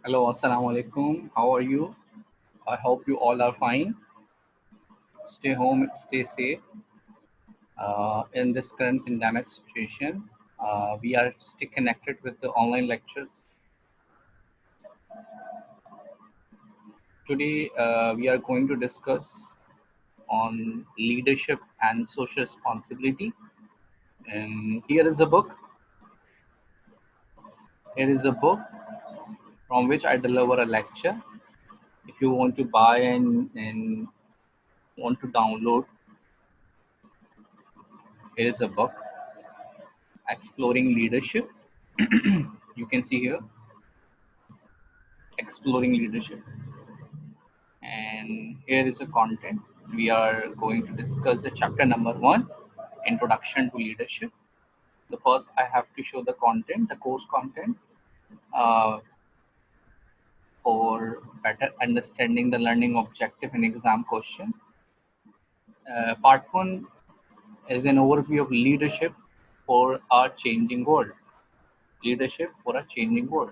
Hello, assalamu alaikum. How are you? I hope you all are fine. Stay home, stay safe. In this current pandemic situation, we are still connected with the online lectures. Today, we are going to discuss on leadership and social responsibility. And here is a book. Here is a book from which I deliver a lecture. If you want to buy and want to download, here is a book, Exploring Leadership. You can see here, Exploring Leadership. And here is the content. We are going to discuss the chapter number 1, Introduction to Leadership. The first, I have to show the content, the course content, uh, for better understanding the learning objective and exam question. Part 1 is an overview of leadership for our changing world. Leadership for a changing world.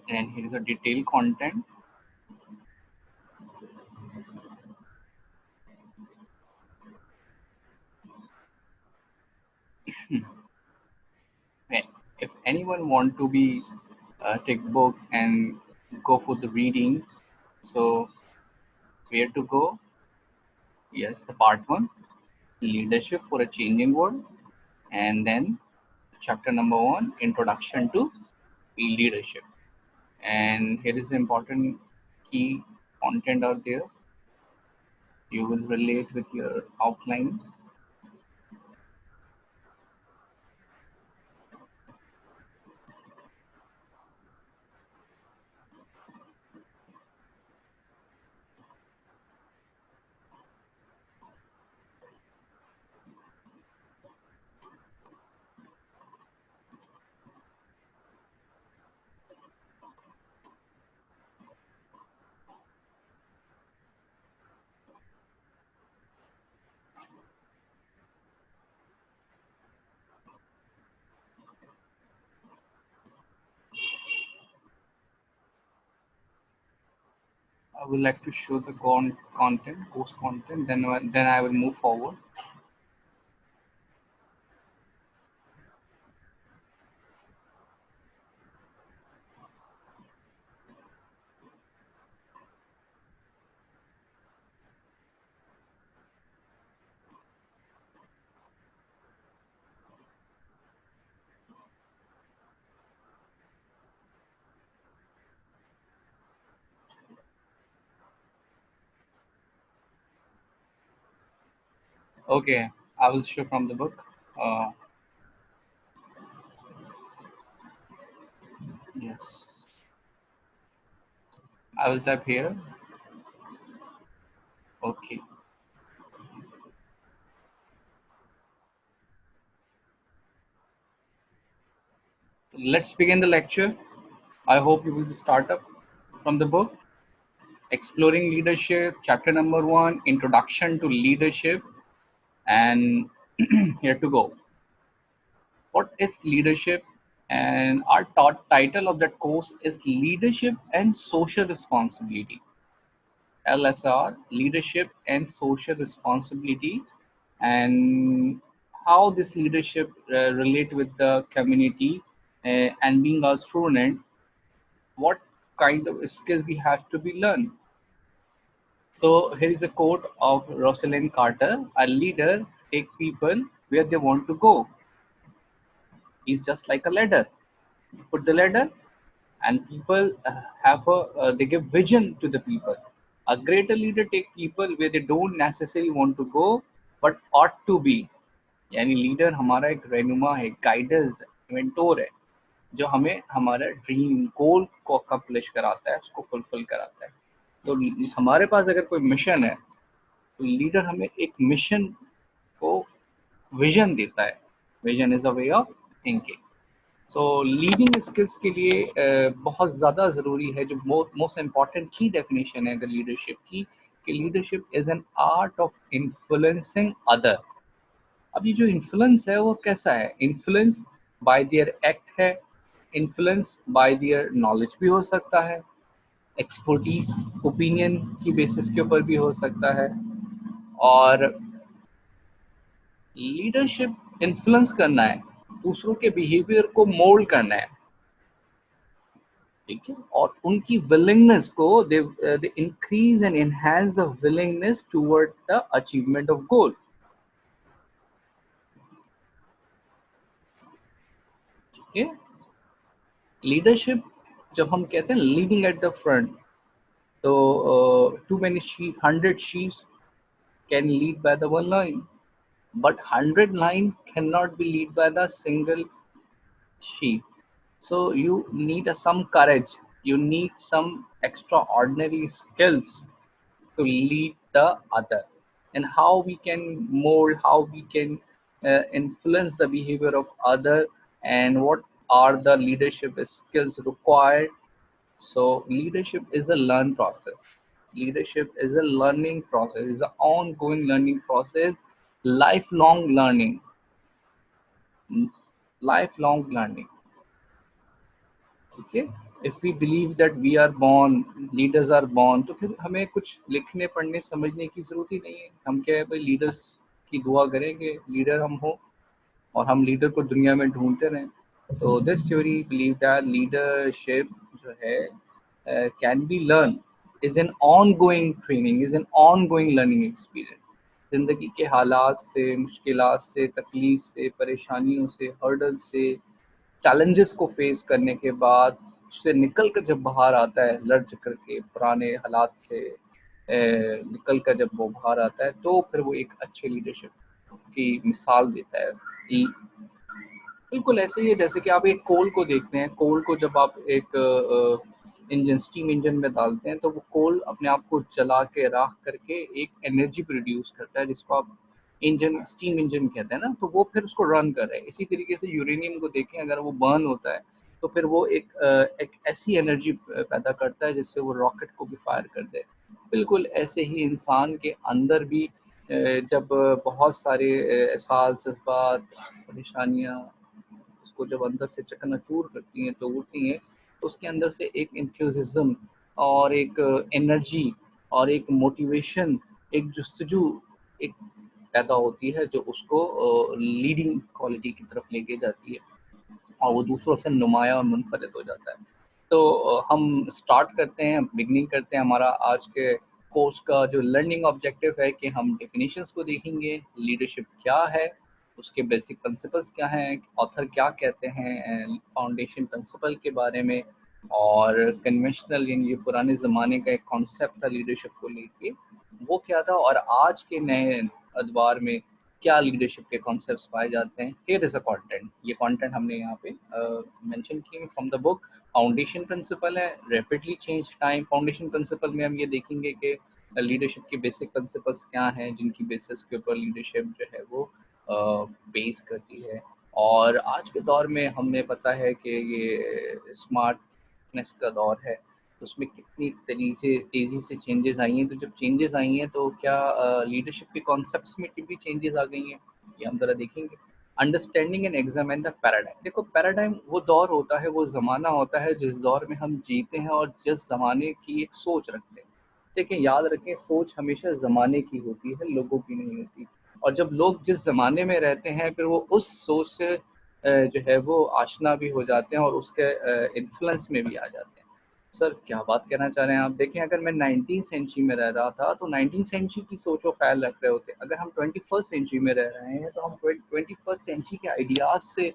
And here is a detailed content. If anyone want to be take book and go for the reading, so where to go? Yes, the part 1, leadership for a changing world, and then chapter number 1, introduction to leadership. And here is important key content out there. You will relate with your outline. I would like to show the content, course content. Then I will move forward. Okay, I will show from the book. Uh, yes, I will type here. Okay. Let's begin the lecture. I hope you will start up from the book, Exploring Leadership, chapter number 1, Introduction to Leadership. And here to go. What is leadership? And our title of that course is Leadership and Social Responsibility. LSR, Leadership and Social Responsibility, and how this leadership relate with the community, and being a student, what kind of skills we have to be learned. So here is a quote of Rosalind Carter: "A leader take people where they want to go. He's just like a ladder. You put the ladder, and people they give vision to the people. A greater leader take people where they don't necessarily want to go, but ought to be." यानी leader हमारा एक रहनुमा है, guidance है, mentor है, जो हमें हमारा ड्रीम गोल को अकम्प्लिश कराता है, उसको फुलफिल कराता है. तो हमारे पास अगर कोई मिशन है, तो लीडर हमें एक मिशन को विजन देता है. Vision is a way of thinking. So leading skills के लिए बहुत ज़्यादा ज़रूरी है, जो मोस्ट इम्पॉर्टेंट की डेफिनेशन है अगर लीडरशिप की, कि leadership is an art of influencing other. अब ये जो इन्फ्लुएंस है वो कैसा है? इन्फ्लुएंस बाय देयर एक्ट है, इन्फ्लुएंस बाय देयर नॉलेज भी हो सकता है, एक्सपर्टीज ओपिनियन की बेसिस के ऊपर भी हो सकता है, और लीडरशिप इन्फ्लुएंस करना है, दूसरों के बिहेवियर को मोल्ड करना है, ठीक है, और उनकी विलिंगनेस को they increase and enhance the willingness toward the achievement of goal. ठीक है, लीडरशिप जब हम कहते हैं लीडिंग एट द फ्रंट, तो to many sheep 100 sheep can lead by the one line, but 100 line cannot be led by the single sheep. So you need some courage, you need some extraordinary skills to lead the other, and how we can mold, how we can influence the behavior of other, and what are the leadership skills required. So leadership is a learn process, leadership is a learning process, is an ongoing learning process, lifelong learning, lifelong learning. ठीक है, if we believe that we are born, leaders are born, तो फिर हमें कुछ लिखने पढ़ने समझने की जरूरत ही नहीं है। हम क्या है भाई, लीडर्स की दुआ करेंगे, लीडर हम हो, और हम लीडर को दुनिया में ढूंढते रहें। तो this theory believe that leadership जो है can be learn, is an on going training, is an on going learning experience. जिंदगी के हालात से, मुश्किलात से, तकलीफ से, परेशानियों से, हर्डल से, चैलेंजेस को फेस करने के बाद उससे निकल कर जब बाहर आता है, लड़ झगड़ के पुराने हालात से निकल कर जब वो बाहर आता है, तो फिर वो एक अच्छे लीडरशिप की मिसाल देता है। बिल्कुल ऐसे ही है जैसे कि आप एक कोल को देखते हैं, कोल को जब आप एक इंजन, स्टीम इंजन में डालते हैं, तो वो कोल अपने आप को जला के राख करके एक एनर्जी प्रोड्यूस करता है, जिसको आप इंजन, स्टीम इंजन कहते हैं ना, तो वो फिर उसको रन कर रहा है। इसी तरीके से यूरेनियम को देखें, अगर वो बर्न होता है तो फिर वो एक ऐसी एनर्जी पैदा करता है जिससे वो रॉकेट को भी फायर कर दे। बिल्कुल ऐसे ही इंसान के अंदर भी जब बहुत सारे एहसास, जज्बात, परेशानियाँ उसको जब अंदर से चकनाचूर करती हैं, तो उड़ती हैं, तो उसके अंदर से एक इंथ्यूसिज्म और एक एनर्जी और एक मोटिवेशन, एक जुस्तजू एक पैदा होती है, जो उसको लीडिंग क्वालिटी की तरफ लेके जाती है, और वो दूसरों से नुमाया और मुनफरद हो जाता है। तो हम स्टार्ट करते हैं, बिगनिंग करते हैं हमारा आज के कोर्स का जो लर्निंग ऑब्जेक्टिव है, कि हम डेफिनेशंस को देखेंगे, लीडरशिप क्या है, उसके बेसिक प्रिंसिपल्स क्या हैं, ऑथर क्या कहते हैं फाउंडेशन प्रिंसिपल के बारे में, और कन्वेंशनल यानी ये पुराने ज़माने का एक कॉन्सेप्ट था लीडरशिप को लेके, वो क्या था, और आज के नए अदवार में क्या लीडरशिप के कॉन्सेप्ट्स पाए जाते हैं। हियर इज अ कंटेंट, ये कंटेंट हमने यहाँ पे मेंशन किए from the book. Foundation principle है, rapidly change time. Foundation principle में हम ये देखेंगे कि लीडरशिप के बेसिक प्रिंसिपल्स क्या हैं, जिनकी बेसिस के ऊपर लीडरशिप जो है वो बेस करती है। और आज के दौर में हमें पता है कि ये स्मार्टनेस का दौर है, उसमें कितनी तेज़ी से चेंजेस आई हैं। तो जब चेंजेस आई हैं, तो क्या लीडरशिप के कॉन्सेप्ट्स में भी चेंजेस आ गई हैं, ये हम ज़रा देखेंगे। Understanding and examine the paradigm. देखो, पैराडाइम वो दौर होता है, वो ज़माना होता है जिस दौर में हम जीते हैं और जिस ज़माने की एक सोच रखते हैं। देखें, याद रखें, सोच हमेशा ज़माने की होती है, लोगों की नहीं होती। और जब लोग जिस ज़माने में रहते हैं, फिर वो उस सोच से जो है वो आशना भी हो जाते हैं और उसके इन्फ्लुएंस में भी आ जाते हैं। सर क्या बात कहना चाह रहे हैं आप? देखें, अगर मैं 19वीं सेंचुरी में रह रहा था, तो 19वीं सेंचुरी की सोच और ख्याल रख रहे होते। अगर हम 21st सेंचुरी में रह रहे हैं, तो हम 21st सेंचुरी के आइडियाज़ से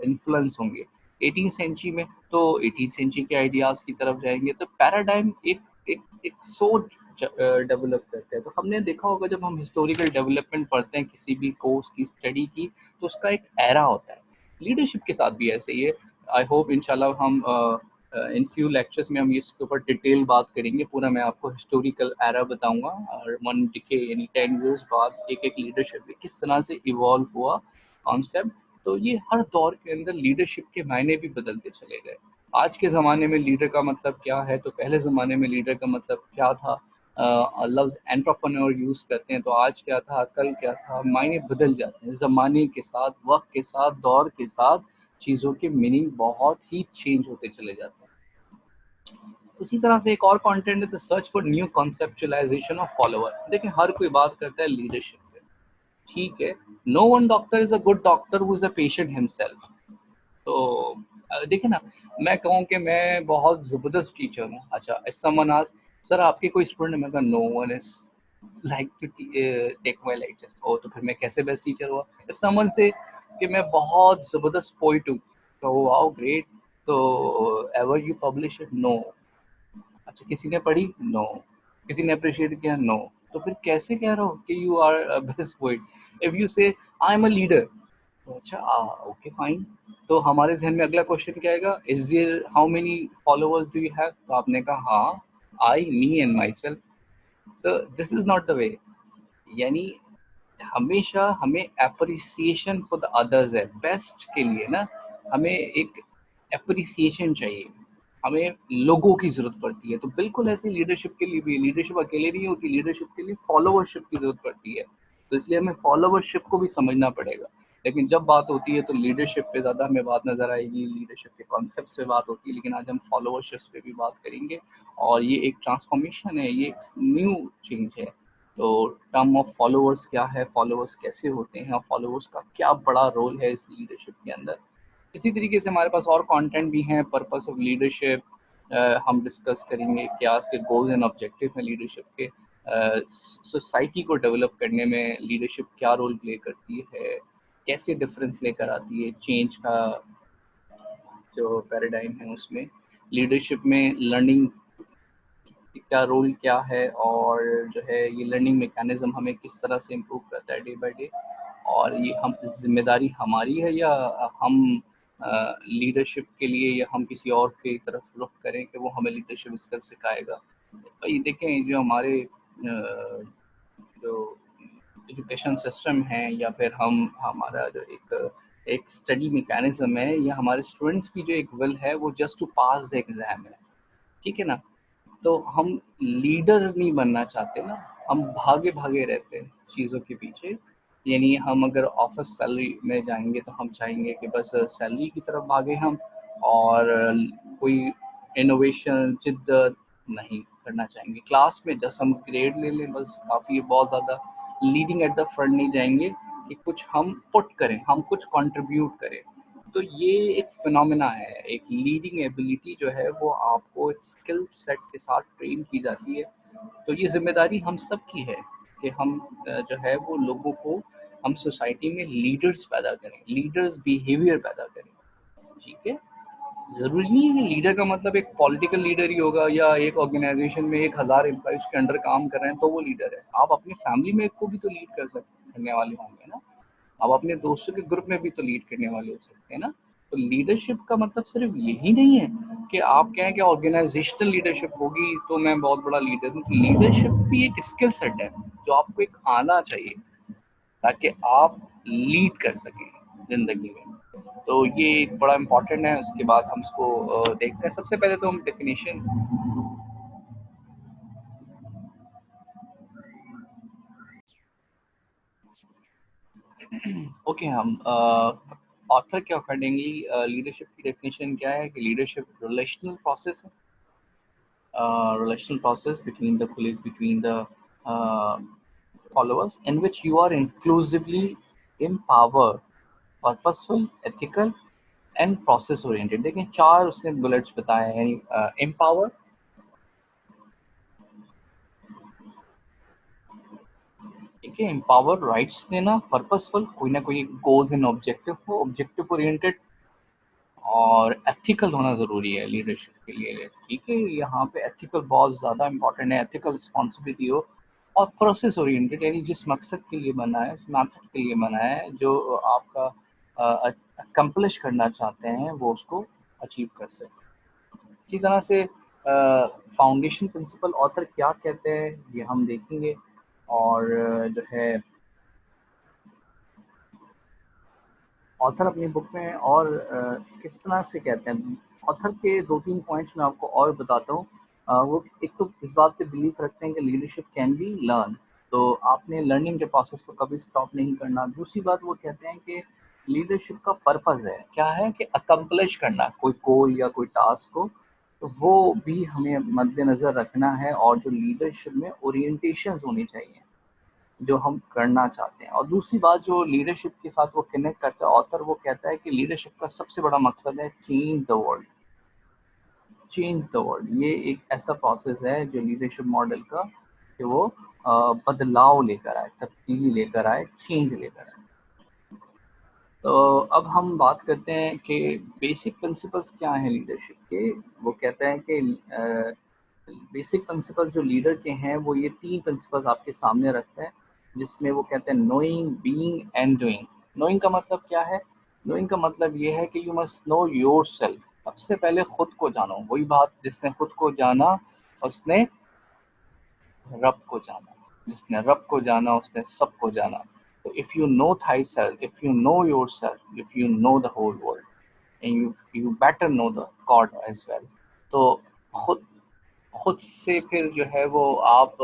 इन्फ्लुएंस होंगे। 18वीं सेंचुरी में तो 18वीं सेंचुरी के आइडियाज़ की तरफ जाएंगे। तो पैराडाइम एक एक एक सोच डेवलप करते हैं। तो हमने देखा होगा, जब हम हिस्टोरिकल डेवलपमेंट पढ़ते हैं किसी भी कोर्स की, स्टडी की, तो उसका एक एरा होता है। लीडरशिप के साथ भी ऐसे ही है। आई होप इंशाल्लाह हम इन फ्यू लेक्चर्स में हम इसके ऊपर डिटेल बात करेंगे। पूरा मैं आपको हिस्टोरिकल एरा बताऊंगा, और 1 डिके यानी 10 ईयर्स बाद एक एक लीडरशिप किस तरह से इवॉल्व हुआ कॉन्सेप्ट। तो ये हर दौर के अंदर लीडरशिप के मायने भी बदलते चले गए। आज के ज़माने में लीडर का मतलब क्या है, तो पहले ज़माने में लीडर का मतलब क्या था, लफ्ज़ एंटरप्रेन्योर यूज़ करते हैं, तो आज क्या था, कल क्या था, मायने बदल जाते हैं। ज़माने के साथ, वक्त के साथ, दौर के साथ चीज़ों के मीनिंग बहुत ही चेंज होते चले जाते हैं। उसी तरह से एक और कंटेंट है, the search for new conceptualisation of follower. देखिए हर कोई बात करता है लीडरशिप पे, ठीक है। No one doctor is a good doctor who is a patient himself. तो देखिए ना, मैं कहूँ कि मैं बहुत ज़बरदस्त टीचर हूँ। अच्छा, इफ समवन आस्क्स सर आपके कोई स्टूडेंट है, मैं कहा no one is like to take my lectures. ओ तो फिर मैं कैसे बेस्ट टीचर हुआ? इफ समवन से कि मैं बहुत ज़बरदस्त पोइट हूँ, तो वाओ ग्रेट, तो ever you publish it? No. अच्छा, किसी ने पढ़ी? नो। किसी ने अप्रिशिएट किया? नो। तो फिर कैसे कह रहे हो कि you are best poet? If you say I am a leader, तो अच्छा ओके फाइन, तो हमारे जहन में अगला क्वेश्चन क्या आएगा, is there how many followers do you have? तो आपने कहा हाँ, I me and myself. तो this is not the way. यानी हमेशा हमें एप्रिसिएशन फॉर द अदर्स है, बेस्ट के लिए ना हमें एक एप्रिसिएशन चाहिए, हमें लोगों की ज़रूरत पड़ती है। तो बिल्कुल ऐसे लीडरशिप के लिए भी, लीडरशिप अकेले नहीं होती, लीडरशिप के लिए फॉलोवरशिप की ज़रूरत पड़ती है। तो इसलिए हमें फॉलोवरशिप को भी समझना पड़ेगा। लेकिन जब बात होती है तो लीडरशिप पे ज़्यादा हमें बात नज़र आएगी, लीडरशिप के कॉन्सेप्ट्स पे बात होती है, लेकिन आज हम फॉलोवरशिप पे भी बात करेंगे। और ये एक ट्रांसफॉर्मेशन है, ये एक न्यू चेंज है। तो टर्म ऑफ फॉलोअर्स क्या है, फॉलोअर्स कैसे होते हैं, और फॉलोअर्स का क्या बड़ा रोल है इस लीडरशिप के अंदर। इसी तरीके से हमारे पास और कंटेंट भी हैं, पर्पस ऑफ लीडरशिप हम डिस्कस करेंगे, क्या इसके गोल्स एंड ऑब्जेक्टिव हैं लीडरशिप के, सोसाइटी को डेवलप करने में लीडरशिप क्या रोल प्ले करती है, कैसे डिफरेंस लेकर आती है चेंज का जो पैराडाइम है उसमें, लीडरशिप में लर्निंग का रोल क्या है, और जो है ये लर्निंग मैकेनिज्म हमें किस तरह से इम्प्रूव करता है डे बाय डे, और ये हम जिम्मेदारी हमारी है या हम लीडरशिप के लिए, या हम किसी और की तरफ रुख करें कि वो हमें लीडरशिप स्किल सिखाएगा। भाई देखें, जो हमारे जो एजुकेशन सिस्टम है, या फिर हमारा जो एक स्टडी मैकेनिज्म है, या हमारे स्टूडेंट्स की जो एक विल है, वो just to pass the exam है, ठीक है ना। तो हम लीडर नहीं बनना चाहते ना, हम भागे भागे रहते हैं चीज़ों के पीछे। यानी हम अगर ऑफिस सैलरी में जाएंगे तो हम चाहेंगे कि बस सैलरी की तरफ भागे हम, और कोई इनोवेशन जिद्दत नहीं करना चाहेंगे। क्लास में जस्ट हम ग्रेड ले लें बस काफ़ी है, बहुत ज़्यादा लीडिंग एट द फ्रंट नहीं जाएंगे कि कुछ हम पुट करें, हम कुछ कंट्रीब्यूट करें। तो ये एक फिनोमेना है, एक लीडिंग एबिलिटी जो है वो आपको एक स्किल सेट के साथ ट्रेन की जाती है। तो ये जिम्मेदारी हम सब की है कि हम जो है वो लोगों को, हम सोसाइटी में लीडर्स पैदा करें, लीडर्स बिहेवियर पैदा करें, ठीक है। ज़रूरी नहीं है कि लीडर का मतलब एक पॉलिटिकल लीडर ही होगा, या एक ऑर्गेनाइजेशन में 1000 एम्प्लॉइज के अंडर काम कर रहे हैं तो वो लीडर है। आप अपनी फैमिली में को भी तो लीड करने वाले होंगे ना, आप अपने दोस्तों के ग्रुप में भी तो लीड करने वाले हो सकते हैं ना। तो लीडरशिप का मतलब सिर्फ यही नहीं है कि आप कहें कि ऑर्गेनाइजेशनल लीडरशिप होगी तो मैं बहुत बड़ा लीडर हूँ। लीडरशिप भी एक स्किल सेट है जो आपको एक आना चाहिए ताकि आप लीड कर सकें ज़िंदगी में। तो ये एक बड़ा इम्पॉर्टेंट है। उसके बाद हम इसको देखते हैं। सबसे पहले तो हम डेफिनेशन, ओके, हम ऑथर के अकॉर्डिंगली लीडरशिप की डेफिनेशन क्या है कि लीडरशिप रिलेशनल प्रोसेस है, relational process between the colleague, between the uh, followers, in which you are inclusively empowered, purposeful, ethical and process oriented। देखें चार उसने बुलेट्स बताए हैं, यानी एम्पावर, ठीक है, एम्पावर राइट्स देना, पर्पसफुल कोई ना कोई गोल्स एंड ऑब्जेक्टिव हो, ऑब्जेक्टिव ओरिएंटेड, और एथिकल होना ज़रूरी है लीडरशिप के लिए, ठीक है। यहाँ पे एथिकल बहुत ज़्यादा इंपॉर्टेंट है, एथिकल रिस्पॉन्सिबिलिटी हो, और प्रोसेस ओरिएंटेड, यानी जिस मकसद के लिए बना है, उस मैथड के लिए बना है, जो आपका अकम्पलिश करना चाहते हैं वो उसको अचीव कर सकें। इसी तरह से फाउंडेशन प्रिंसिपल ऑथर क्या कहते हैं ये हम देखेंगे। और जो है ऑथर अपनी बुक में और किस तरह से कहते हैं, ऑथर के 2-3 पॉइंट्स मैं आपको और बताता हूँ वो एक तो इस बात पे बिलीव रखते हैं कि लीडरशिप कैन बी लर्न, तो आपने लर्निंग के प्रोसेस को कभी स्टॉप नहीं करना। दूसरी बात वो कहते हैं कि लीडरशिप का पर्पस है क्या है कि अकम्प्लिश करना कोई गोल या कोई टास्क को, तो वो भी हमें मद्देनज़र रखना है, और जो लीडरशिप में ओरिएंटेशंस होनी चाहिए जो हम करना चाहते हैं। और दूसरी बात जो लीडरशिप के साथ वो कनेक्ट करता है ऑथर, वो कहता है कि लीडरशिप का सबसे बड़ा मकसद है change the world. Change the world ये एक ऐसा प्रोसेस है जो लीडरशिप मॉडल का, कि वो बदलाव लेकर आए, तब्दीली लेकर आए, चेंज लेकर आए। तो अब हम बात करते हैं कि बेसिक प्रिंसिपल्स क्या हैं लीडरशिप के। वो कहता है कि बेसिक प्रिंसिपल्स जो लीडर के हैं वो ये 3 प्रिंसिपल्स आपके सामने रखते हैं, जिसमें वो कहते हैं knowing, being and doing. Knowing का मतलब क्या है? नोइंग का मतलब ये है कि यू मस्ट नो योरसेल्फ। सबसे पहले खुद को जानो। वही बात, जिसने खुद को जाना उसने रब को जाना, जिसने रब को जाना उसने सबको जाना। तो if you know thyself, if you know yourself, if you know the whole world, and you better know the God as well. तो खुद खुद से फिर जो है वो आप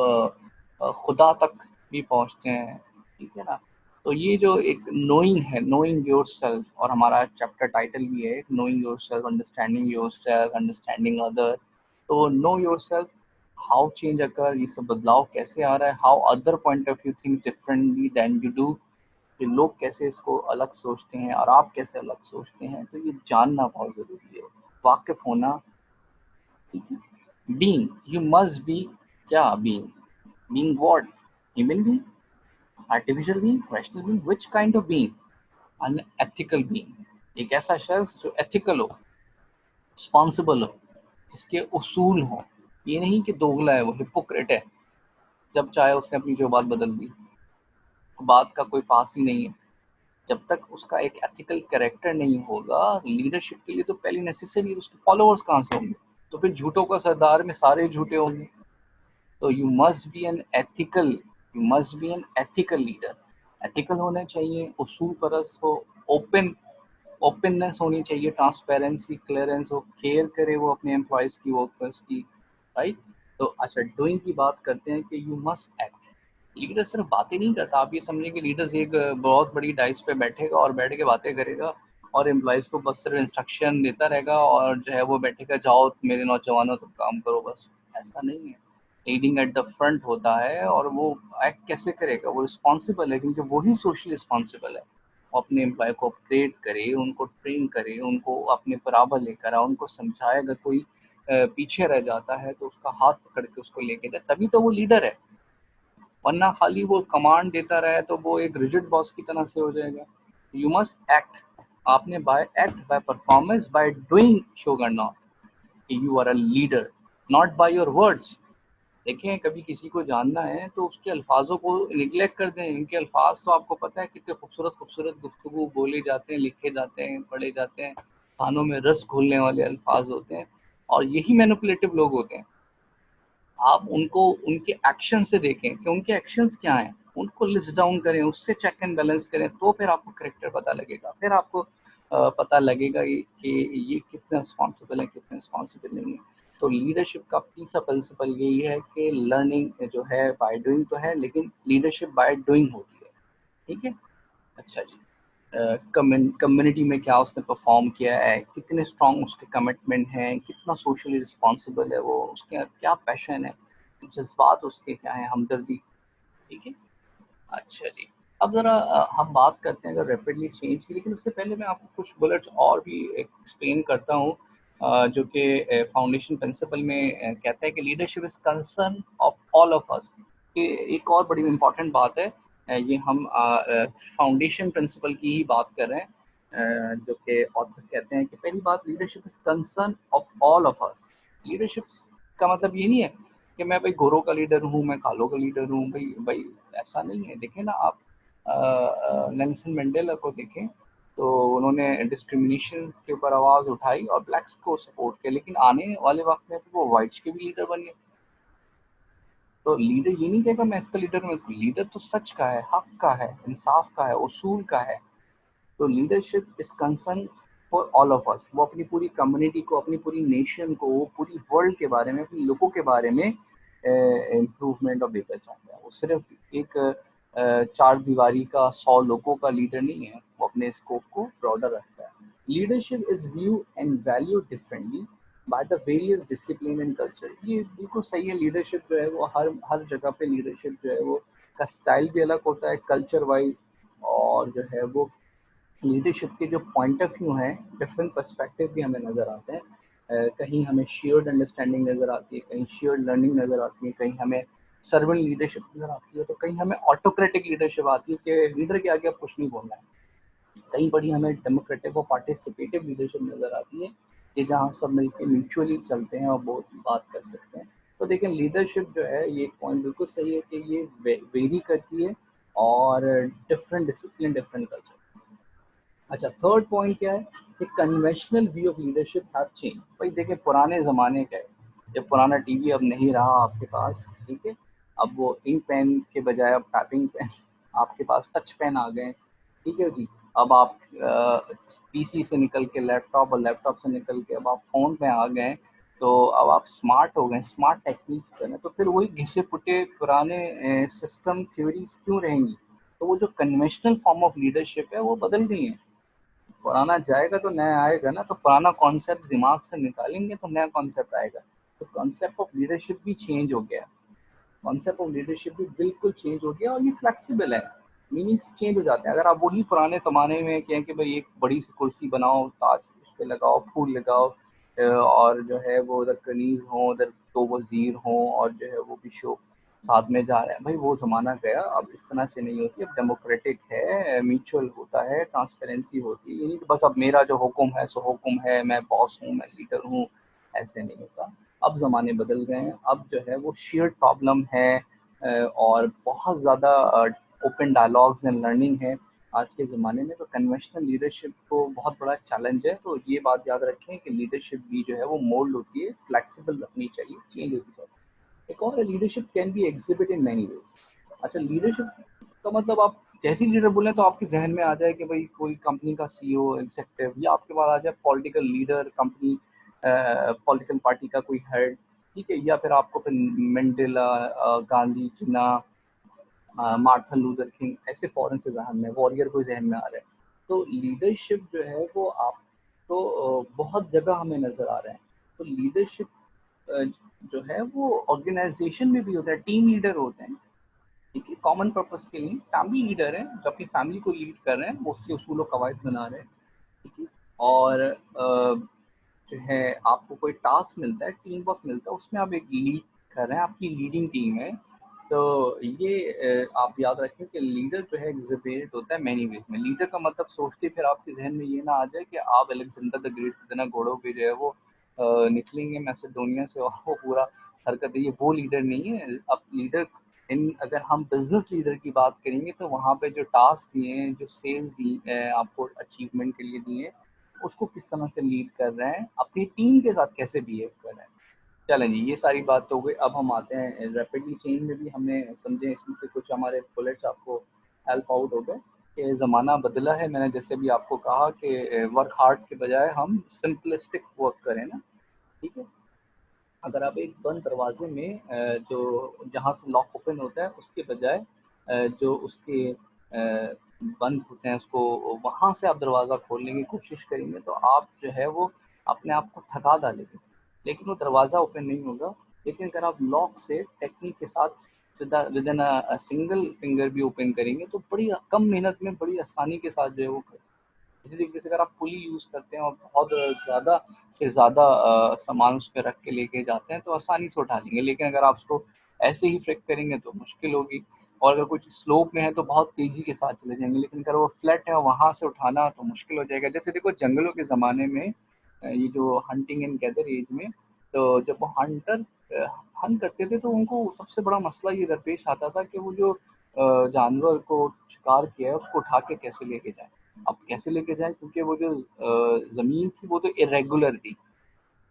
खुदा तक भी पहुंचते हैं, ठीक है ना। तो ये जो एक नोइंग है, नोइंग योर सेल्फ, और हमारा चैप्टर टाइटल भी है knowing yourself, understanding yourself, understanding other. तो know yourself, how change occur, ये सब बदलाव कैसे आ रहा है, how other point of view think differently than you do, कि लोग कैसे इसको अलग सोचते हैं और आप कैसे अलग सोचते हैं, तो ये जानना बहुत ज़रूरी है, वाकिफ होना, ठीक है। बीइंग, यू मस्ट बी, क्या being? Being what? Human being, artificial being, rational being, which kind of being? An ethical being, एक ऐसा शख्स जो एथिकल हो, रिस्पॉन्सिबल हो, इसके उसूल हों। ये नहीं कि दोगला है, वो हिपोक्रेट है, जब चाहे उसने अपनी जो बात बदल दी, तो बात का कोई पास ही नहीं है। जब तक उसका एक एथिकल कैरेक्टर नहीं होगा लीडरशिप के लिए, तो पहले नेसेसरी उसके फॉलोअर्स कहाँ से होंगे? तो फिर झूठों का सरदार में सारे झूठे होंगे। तो you must be an ethical, you must be an ethical leader. Ethical होना चाहिए, उसूल परस्त हो, ओपन, ओपननेस होनी चाहिए, ट्रांसपेरेंसी, क्लियरेंस हो, केयर करे वो अपने एम्प्लॉयज़ की, वर्कर्स की, राइट। तो अच्छा, डूइंग की बात करते हैं कि यू मस्ट एक्ट। लीडर सिर्फ बातें नहीं करता। आप ये समझिए कि लीडर एक बहुत बड़ी डाइस पे बैठेगा और बैठ के बातें करेगा, और एम्प्लॉयज़ को बस सिर्फ इंस्ट्रक्शन देता रहेगा, और जो है वो बैठेगा, जाओ मेरे नौजवानों तुम काम करो बस। ऐसा नहीं है। लीडिंग एट द फ्रंट होता है, और वो एक्ट कैसे करेगा? वो रिस्पॉन्सिबल है, क्योंकि वही सोशली रिस्पॉन्सिबल है। वो अपने एम्प्लॉय को अपग्रेड करे, उनको ट्रेन करे, उनको अपने बराबर लेकर आए, उनको समझाए। अगर कोई पीछे रह जाता है तो उसका हाथ पकड़ के उसको लेके जाए, तभी तो वो लीडर है। वरना खाली वो कमांड देता रहे तो वो एक रिजिड बॉस की तरह से हो जाएगा। You must act. आपने by act, by performance, by doing show करना कि you are a leader, not by your words. देखें, कभी किसी को जानना है तो उसके अल्फाजों को निगलेक्ट कर दें। इनके अल्फाज तो आपको पता है कितने खूबसूरत खूबसूरत गुफ्तगू बोले जाते हैं, लिखे जाते हैं, पढ़े जाते हैं, कानों में रस घोलने वाले अल्फाज होते हैं, और यही मैनिपुलेटिव लोग होते हैं। आप उनको उनके एक्शन से देखें कि उनके एक्शंस क्या हैं, उनको लिस्ट डाउन करें, उससे चेक एंड बैलेंस करें, तो फिर आपको करेक्टर पता लगेगा। फिर आपको पता लगेगा कि ये कितने रिस्पॉन्सिबल है, कितने रिस्पॉन्सिबल नहीं है। तो लीडरशिप का तीसरा प्रिंसिपल यही है कि लर्निंग जो है बाय डूइंग तो है, लेकिन लीडरशिप बाय डूइंग होती है, ठीक है। अच्छा जी, कम्युनिटी में क्या उसने परफॉर्म किया है, कितने स्ट्रॉन्ग उसके कमिटमेंट हैं, कितना सोशली रिस्पॉन्सिबल है वो, उसके क्या पैशन है, जज्बात उसके क्या हैं, हमदर्दी, ठीक है। अच्छा जी, अब ज़रा हम बात करते हैं अगर रैपिडली चेंज की, लेकिन उससे पहले मैं आपको कुछ बुलेट्स और भी एक्सप्लेन करता हूँ, जो कि फाउंडेशन प्रिंसिपल में कहता है कि leadership is concern of all of us. ये एक और बड़ी इम्पॉर्टेंट बात है। ये हम फाउंडेशन प्रिंसिपल की ही बात कर रहे हैं, जो कि ऑथर कहते हैं कि पहली बात, leadership is concern of all of us. Leadership का मतलब ये नहीं है कि मैं भाई गोरों का लीडर हूँ, मैं कालों का लीडर हूँ, भाई भाई ऐसा नहीं है। देखें ना आप, नेल्सन मंडेला को देखें, तो उन्होंने डिस्क्रिमिनेशन के ऊपर आवाज़ उठाई और ब्लैक्स को सपोर्ट किया, लेकिन आने वाले वक्त में वो वाइट्स के भी लीडर बन गए। तो लीडर ये नहीं कहेगा मैं इसका लीडर हूँ, लीडर तो सच का है, हक का है, इंसाफ का है, उसूल का है। तो leadership is concern for all of us. वो अपनी पूरी कम्युनिटी को, अपनी पूरी नेशन को, पूरी वर्ल्ड के बारे में, अपने लोगों के बारे में इम्प्रूवमेंट और बेहतर चाहता है। वो सिर्फ एक चार दीवारी का 100 लोगों का लीडर नहीं है, वो अपने स्कोप को ब्रॉडर रखता है। Leadership is view and value differently by the various discipline and culture. ये बिल्कुल सही है। लीडरशिप जो है वो हर जगह पे लीडरशिप जो है वो का स्टाइल भी अलग होता है कल्चर वाइज, और जो है वो लीडरशिप के जो पॉइंट ऑफ व्यू हैं, डिफरेंट पर्सपेक्टिव भी हमें नज़र आते हैं। कहीं हमें शेयर्ड अंडरस्टैंडिंग नज़र आती है, कहीं शेयर्ड लर्निंग नज़र आती है, कहीं हमें सर्वेंट लीडरशिप नज़र आती है, तो कहीं हमें ऑटोक्रेटिक लीडरशिप आती है कि लीडर के आगे अब कुछ नहीं बोलना है। कई बड़ी हमें डेमोक्रेटिक और पार्टिसिपेटिव लीडरशिप नज़र आती है कि जहाँ सब मिलकर म्यूचुअली चलते हैं और बहुत बात कर सकते हैं। तो देखिए लीडरशिप जो है, ये पॉइंट बिल्कुल सही है कि ये वेरी करती है, और डिफरेंट डिसिप्लिन, डिफरेंट कल्चर। अच्छा, थर्ड पॉइंट क्या है कि conventional view of leadership have change. भाई देखिए पुराने ज़माने का है, जब पुराना टीवी अब नहीं रहा आपके पास, ठीक है, अब वो इंक पेन के बजाय अब टैपिंग पेन, आपके पास टच पेन आ गए, ठीक है जी। अब आप पीसी से निकल के लैपटॉप, और लैपटॉप से निकल के अब आप फ़ोन में आ गए, तो अब आप स्मार्ट हो गए, स्मार्ट टेक्निक्स करें, तो फिर वही घिसे पुटे पुराने सिस्टम थ्योरीज क्यों रहेंगी? तो वो जो कन्वेंशनल फॉर्म ऑफ लीडरशिप है वो बदल गई है। पुराना जाएगा तो नया आएगा ना, तो पुराना कॉन्सेप्ट दिमाग से निकालेंगे तो नया कॉन्सेप्ट आएगा। तो कॉन्सेप्ट ऑफ लीडरशिप भी चेंज हो गया, कॉन्सेप्ट ऑफ लीडरशिप भी बिल्कुल चेंज हो गया, और ये फ्लेक्सिबल है, मीनिंग्स चेंज हो जाते हैं। अगर आप वही पुराने ज़माने में कहें कि भाई एक बड़ी सी कुर्सी बनाओ, ताज उस पर लगाओ, फूल लगाओ, और जो है वो उधर कनीज हों, उधर दो वजीर हों, और जो है वो भी शो साथ में जा रहे हैं, भाई वो ज़माना गया। अब इस तरह से नहीं होती, अब डेमोक्रेटिक है, म्यूचुअल होता है, ट्रांसपेरेंसी होती है। ये नहीं कि बस अब मेरा जो हुक्म है सो हुक्म है, मैं बॉस हूँ, मैं लीडर हूँ, ऐसे नहीं होता। अब ज़माने बदल गए हैं, अब जो है वो शेयर्ड प्रॉब्लम है, और बहुत ज़्यादा ओपन डायलॉग्स एंड लर्निंग है आज के ज़माने में। तो कन्वेंशनल लीडरशिप को बहुत बड़ा चैलेंज है। तो ये बात याद रखें कि लीडरशिप भी जो है वो मोल्ड होती है, फ्लेक्सिबल रखनी चाहिए, चेंज होती है। एक और है, leadership can be exhibit in many ways. अच्छा, लीडरशिप का मतलब आप जैसी लीडर बोलें तो आपके जहन में आ जाए कि भाई कोई कंपनी का सीईओ, एग्जीक्यूटिव, या आपके पास आ जाए political leader, company political party का कोई हेड, ठीक है, या फिर आपको फिर मंडेला, गांधी, जिन्ना, मार्टिन लूथर किंग, ऐसे फॉरेन से जहन में, वॉरियर कोई जहन में आ रहे हैं। तो लीडरशिप जो है वो आप तो बहुत जगह हमें नज़र आ रहे हैं। तो लीडरशिप जो है वो ऑर्गेनाइजेशन में भी होता है, टीम लीडर होते हैं, ठीक है, कॉमन पर्पस के लिए। फैमिली लीडर है जो अपनी फैमिली को लीड कर रहे हैं, वो उसके उसूल और कवायद बना रहे हैं, ठीक है। और जो है आपको कोई टास्क मिलता है, टीम वर्क मिलता है, उसमें आप एक लीड कर रहे हैं, आपकी लीडिंग टीम है। तो ये आप याद रखें कि लीडर जो है एग्जिबिट होता है मैनी वेज में। लीडर का मतलब सोचते फिर आपके जहन में ये ना आ जाए कि आप अलेक्जेंडर द ग्रेट की तरह घोड़ों पे जो है वो निकलेंगे मैसेडोनिया से और वो पूरा हरकत है, ये वो लीडर नहीं है। अब लीडर इन, अगर हम बिजनेस लीडर की बात करेंगे तो वहाँ पे जो टास्क दिए हैं, जो सेल्स दी आपको अचीवमेंट के लिए दिए हैं, उसको किस तरह से लीड कर रहे हैं, अपनी टीम के साथ कैसे बिहेव कर रहे हैं। चलें जी, ये सारी बात तो हो गई। अब हम आते हैं रैपिडली चेंज में भी हमने समझे, इसमें से कुछ हमारे बुलेट्स आपको हेल्प आउट हो गए कि ज़माना बदला है। मैंने जैसे भी आपको कहा कि वर्क हार्ड के बजाय हम सिंपलिस्टिक वर्क करें ना, ठीक है। अगर आप एक बंद दरवाजे में जो जहाँ से लॉक ओपन होता है उसके बजाय जो उसके बंद होते हैं उसको वहाँ से आप दरवाज़ा खोलने की कोशिश करेंगे, तो आप जो है वो अपने आप को थका डालेंगे, लेकिन वो दरवाज़ा ओपन नहीं होगा। लेकिन अगर आप लॉक से टेक्निक के साथ सीधा विद इन सिंगल फिंगर भी ओपन करेंगे तो बड़ी कम मेहनत में, बड़ी आसानी के साथ जो है वो, इसी तरीके से अगर आप पुली यूज़ करते हैं और बहुत ज़्यादा से ज़्यादा सामान उस पे रख के लेके जाते हैं तो आसानी से उठा लेंगे, लेकिन अगर आप उसको ऐसे ही फ्लिक करेंगे तो मुश्किल होगी। और अगर कुछ स्लोप में है तो बहुत तेज़ी के साथ चले जाएंगे, लेकिन अगर वो फ्लैट है और वहाँ से उठाना तो मुश्किल हो जाएगा। जैसे देखो जंगलों के ज़माने में ये जो हंटिंग एंड गैदर एज में, तो जब वो हंटर हंट करते थे तो उनको सबसे बड़ा मसला ये दरपेश आता था कि वो जो जानवर को शिकार किया है उसको उठा के कैसे लेके जाएं। अब कैसे लेके जाएं, क्योंकि वो जो ज़मीन थी वो तो इरेगुलर थी,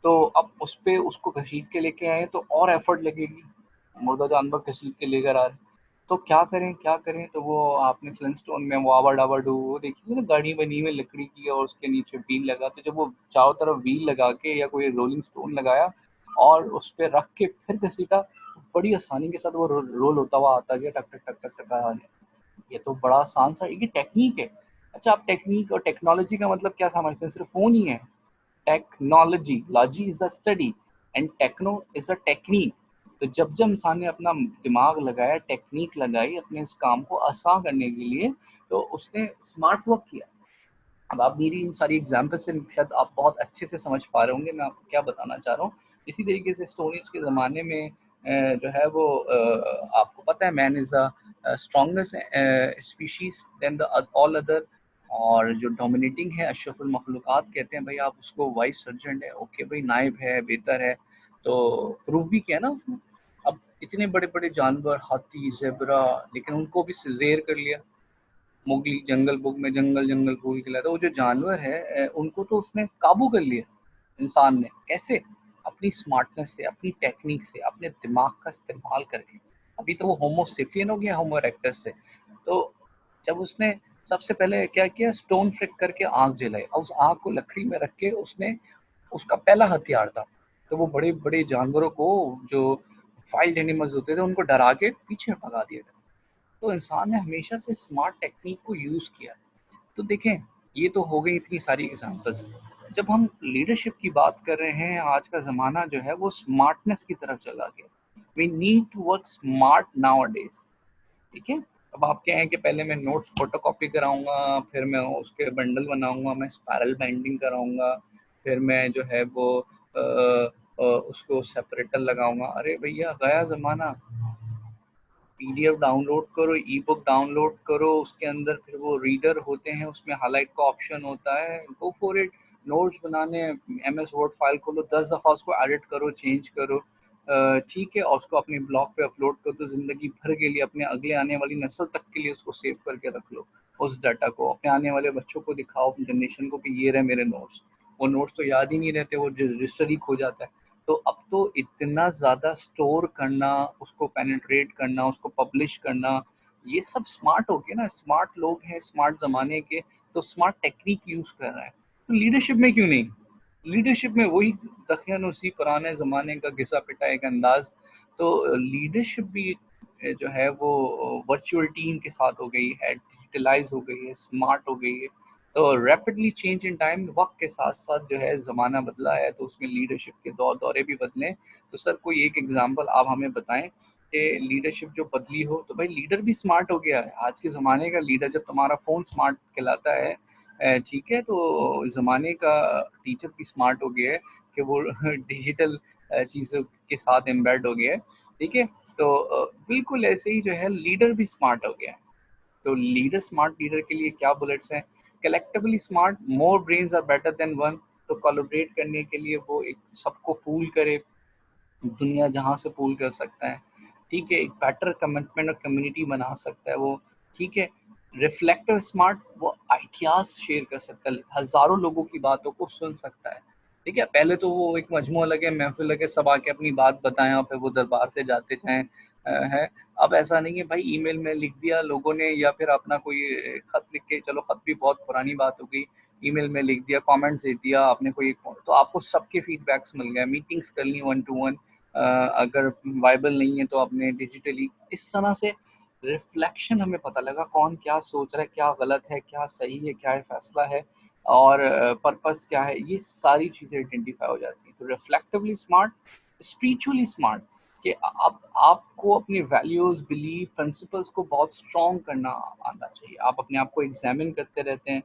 तो अब उस पे उसको घसीट के लेके आए तो और एफर्ट लगेगी, मुर्दा जानवर घसीट के लेकर आ रहे। तो क्या करें, तो वो आपने फ्लिंटस्टोन में वो आवा डावा डू वो देखी ना, गाड़ी बनी हुई लकड़ी की और उसके नीचे व्हील लगा, तो जब वो चारों तरफ व्हील लगा के या कोई रोलिंग स्टोन लगाया और उस पे रख के फिर घसीटा, तो बड़ी आसानी के साथ वो रोल होता हुआ आता गया, टक टक टक टक टक आ गया। ये तो बड़ा आसान सा ये टेक्निक है। अच्छा, आप टेक्निक और टेक्नोलॉजी का मतलब क्या समझते हैं? सिर्फ फोन ही है? Technology, logy is a study and techno is a technique. तो जब जब इंसान ने अपना दिमाग लगाया, टेक्निक लगाई अपने इस काम को आसान करने के लिए, तो उसने स्मार्ट वर्क किया। अब आप मेरी इन सारी एग्जाम्पल से शायद आप बहुत अच्छे से समझ पा रहे होंगे मैं आपको क्या बताना चाह रहा हूँ। इसी तरीके से स्टोन एज के ज़माने में जो है वो आपको पता है man is the strongest species than the all other, और जो डोमिनेटिंग है अशरफुल मखलूक़ात कहते हैं भाई, आप उसको वाइस सर्जेंट है, ओके भाई, नाइब है, बेहतर है, तो प्रूव भी किया ना उसने। अब इतने बड़े बड़े जानवर, हाथी, ज़ेब्रा, लेकिन उनको भी शेर कर लिया। मोगली जंगल बुक में जंगल जंगल फूल खिलाता, वो जो जानवर है उनको तो उसने काबू कर लिया इंसान ने। कैसे? अपनी स्मार्टनेस से, अपनी टेक्निक से, अपने दिमाग का इस्तेमाल करके। अभी तो वो होमो सेफियन हो गया होमो इरेक्टस से। तो जब उसने सबसे पहले क्या किया, स्टोन फ्लिक करके आग जलाई और उस आग को लकड़ी में रख के उसने, उसका पहला हथियार था। तो वो बड़े बड़े जानवरों को, जो वाइल्ड एनिमल्स होते थे, उनको डरा के पीछे भगा दिया था। तो इंसान ने हमेशा से स्मार्ट टेक्निक को यूज़ किया। तो देखें, ये तो हो गई इतनी सारी एग्जांपल्स। जब हम लीडरशिप की बात कर रहे हैं, आज का ज़माना जो है वो स्मार्टनेस की तरफ चला गया। We need to work smart nowadays. ठीक है? अब आप क्या है कि पहले मैं नोट्स फोटोकॉपी कराऊंगा, फिर मैं उसके बंडल बनाऊंगा, मैं स्पायरल बाइंडिंग कराऊंगा, फिर मैं जो है वो उसको सेपरेटर लगाऊंगा। अरे भैया, गया ज़माना। पीडीएफ डाउनलोड करो, ई बुक डाउनलोड करो, उसके अंदर फिर वो रीडर होते हैं, उसमें हाईलाइट का ऑप्शन होता है, गो फॉर इट। नोट्स बनाने, एम एस वर्ड फाइल खोलो, 10 दफ़ा उसको एडिट करो, चेंज करो, ठीक है, और उसको अपने ब्लॉग पे अपलोड कर दो। ज़िंदगी भर के लिए, अपने अगले आने वाली नस्ल तक के लिए उसको सेव करके रख लो। उस डाटा को अपने आने वाले बच्चों को दिखाओ, अपनी जनरेशन को, कि ये रहे मेरे नोट्स। वो नोट्स तो याद ही नहीं रहते, वो रजिस्टर ही खो जाता है। तो अब तो इतना ज़्यादा स्टोर करना, उसको पेनिट्रेट करना, उसको पब्लिश करना, ये सब स्मार्ट हो गया ना। स्मार्ट लोग हैं स्मार्ट ज़माने के, तो स्मार्ट टेक्निक यूज़ कर रहे हैं। तो लीडरशिप में क्यों नहीं? लीडरशिप में वही दखियन उसी पुराने ज़माने का घिसा पिटा एक अंदाज। तो लीडरशिप भी जो है वो वर्चुअल टीम के साथ हो गई है, डिजिटलाइज हो गई है, स्मार्ट हो गई है। तो रैपिडली चेंज इन टाइम, वक्त के साथ साथ जो है ज़माना बदला है, तो उसमें लीडरशिप के दौरे भी बदले। तो सर, कोई एक एग्जांपल आप हमें बताएं कि लीडरशिप जो बदली हो। तो भाई, लीडर भी स्मार्ट हो गया है आज के ज़माने का लीडर। जब तुम्हारा फ़ोन स्मार्ट कहलाता है, ठीक है, तो ज़माने का टीचर भी स्मार्ट हो गया है कि वो डिजिटल चीज़ों के साथ एम्बेड हो गया है। ठीक है? तो बिल्कुल ऐसे ही जो है लीडर भी स्मार्ट हो गया है। तो लीडर, स्मार्ट लीडर के लिए क्या बुलेट्स हैं? Collectively smart, more brains are better than one. तो कोलैबोरेट करने के लिए वो एक सबको पूल करे, दुनिया जहाँ से पूल कर सकता है। ठीक है? एक बेटर कमिटमेंट और कम्युनिटी बना सकता है वो। ठीक है? रिफ्लेक्टिव स्मार्ट, वो आइडियाज शेयर कर सकता है, हजारों लोगों की बातों को सुन सकता है। ठीक है? पहले तो वो एक मजमू लगे, महफिल लगे, सब आके अपनी बात बताएं और फिर वो दरबार से जाते जाएं, है। अब ऐसा नहीं है भाई, ईमेल में लिख दिया लोगों ने, या फिर अपना कोई खत लिख के, चलो खत भी बहुत पुरानी बात हो गई, ईमेल में लिख दिया, कमेंट दे दिया आपने कोई, तो आपको सबके फीडबैक्स मिल गए, मीटिंग्स कर ली वन टू वन। अगर वाइबल नहीं है तो आपने डिजिटली, इस तरह से रिफ्लेक्शन हमें पता लगा कौन क्या सोच रहा है, क्या गलत है, क्या सही है, क्या है फैसला है, और पर्पस क्या है, ये सारी चीज़ें आइडेंटिफाई हो जाती हैं। तो रिफ्लेक्टिवली स्मार्ट, स्पिरिचुअली स्मार्ट, कि अब आपको अपनी वैल्यूज़, बिलीफ, प्रिंसिपल्स को बहुत स्ट्रॉन्ग करना आना चाहिए। आप अपने आप को एग्जामिन करते रहते हैं